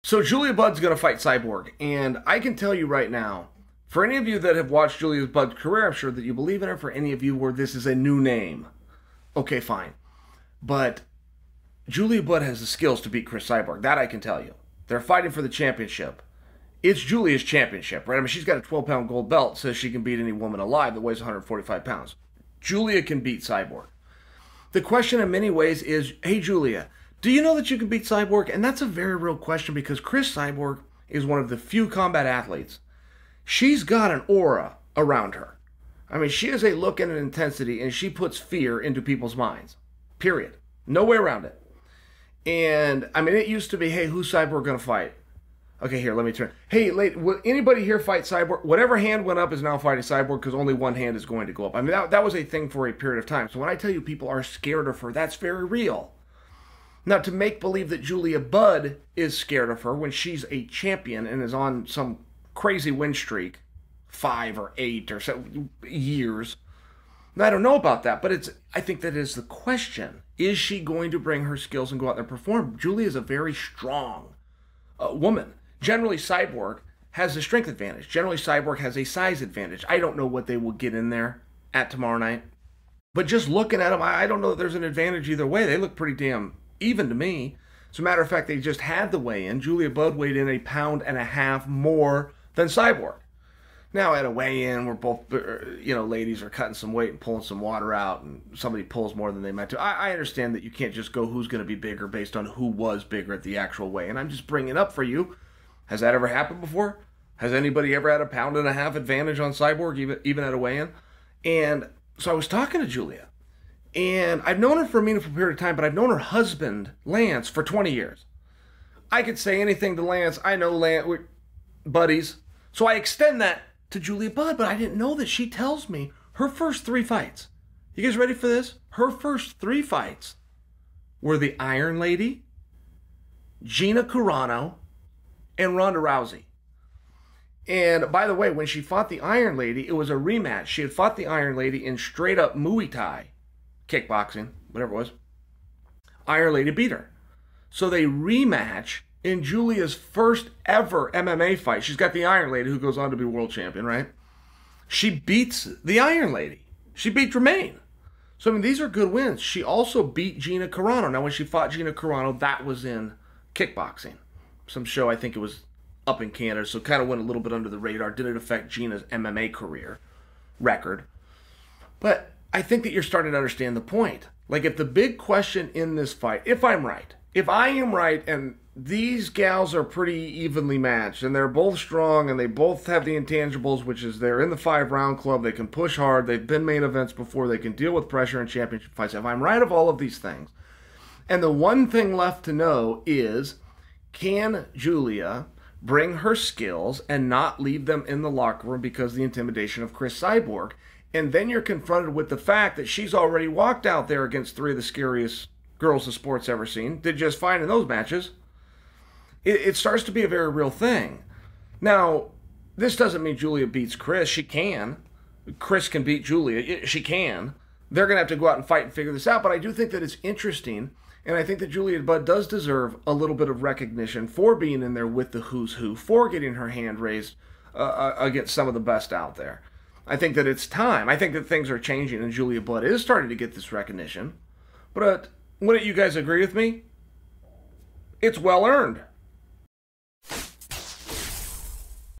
So Julia Budd's going to fight Cyborg, and I can tell you right now, for any of you that have watched Julia Budd's career, I'm sure that you believe in her. For any of you where this is a new name, okay, fine. But Julia Budd has the skills to beat Cris Cyborg. That I can tell you. They're fighting for the championship. It's Julia's championship, right? I mean, she's got a 12-pound gold belt, says she can beat any woman alive that weighs 145 pounds. Julia can beat Cyborg. The question in many ways is, hey, Julia, do you know that you can beat Cyborg? And that's a very real question because Cris Cyborg is one of the few combat athletes. She's got an aura around her. I mean, she has a look and an intensity, and she puts fear into people's minds. Period. No way around it. And, I mean, it used to be, hey, who's Cyborg going to fight? Okay, here, let me turn. Hey, will anybody here fight Cyborg? Whatever hand went up is now fighting Cyborg because only one hand is going to go up. I mean, that was a thing for a period of time. So when I tell you people are scared of her, that's very real. Now, to make believe that Julia Budd is scared of her when she's a champion and is on some crazy win streak, 5 or 8 or so years, I don't know about that, but I think that is the question. Is she going to bring her skills and go out there and perform? Julia is a very strong woman. Generally, Cyborg has a strength advantage. Generally, Cyborg has a size advantage. I don't know what they will get in there at tomorrow night. But just looking at them, I don't know that there's an advantage either way. They look pretty damn even to me. As a matter of fact, they just had the weigh-in. Julia Budd weighed in 1.5 pounds more than Cyborg. Now, at a weigh-in, where both, ladies are cutting some weight and pulling some water out, and somebody pulls more than they meant to. I understand that you can't just go who's going to be bigger based on who was bigger at the actual weigh-in. I'm just bringing it up for you. Has that ever happened before? Has anybody ever had 1.5 pounds advantage on Cyborg, even at a weigh-in? And so I was talking to Julia, and I've known her for a meaningful period of time, but I've known her husband, Lance, for 20 years. I could say anything to Lance. I know Lance, we're buddies. So I extend that to Julia Budd, but I didn't know that she tells me her first 3 fights. You guys ready for this? Her first 3 fights were the Iron Lady, Gina Carano, and Ronda Rousey. And by the way, when she fought the Iron Lady, it was a rematch. She had fought the Iron Lady in straight up Muay Thai, kickboxing, whatever it was. Iron Lady beat her. So they rematch in Julia's first ever MMA fight. She's got the Iron Lady who goes on to be world champion, right? She beats the Iron Lady. She beat Tremaine. So, I mean, these are good wins. She also beat Gina Carano. Now, when she fought Gina Carano, that was in kickboxing. Some show, I think it was up in Canada, so kind of went a little bit under the radar. Didn't affect Gina's MMA career record. But I think that you're starting to understand the point. Like, if the big question in this fight, if I'm right, if I am right, and these gals are pretty evenly matched, and they're both strong, and they both have the intangibles, which is they're in the 5-round club, they can push hard, they've been main events before, they can deal with pressure in championship fights. If I'm right of all of these things, and the one thing left to know is, can Julia bring her skills and not leave them in the locker room because of the intimidation of Cris Cyborg? And then you're confronted with the fact that she's already walked out there against 3 of the scariest girls the sport's ever seen, did just fine in those matches. It starts to be a very real thing. Now, this doesn't mean Julia beats Cris. She can. Cris can beat Julia. She can. They're going to have to go out and fight and figure this out, but I do think that it's interesting, and I think that Julia Budd does deserve a little bit of recognition for being in there with the who's who, for getting her hand raised against some of the best out there. I think that it's time. I think that things are changing, and Julia Budd is starting to get this recognition. But wouldn't you guys agree with me? It's well earned.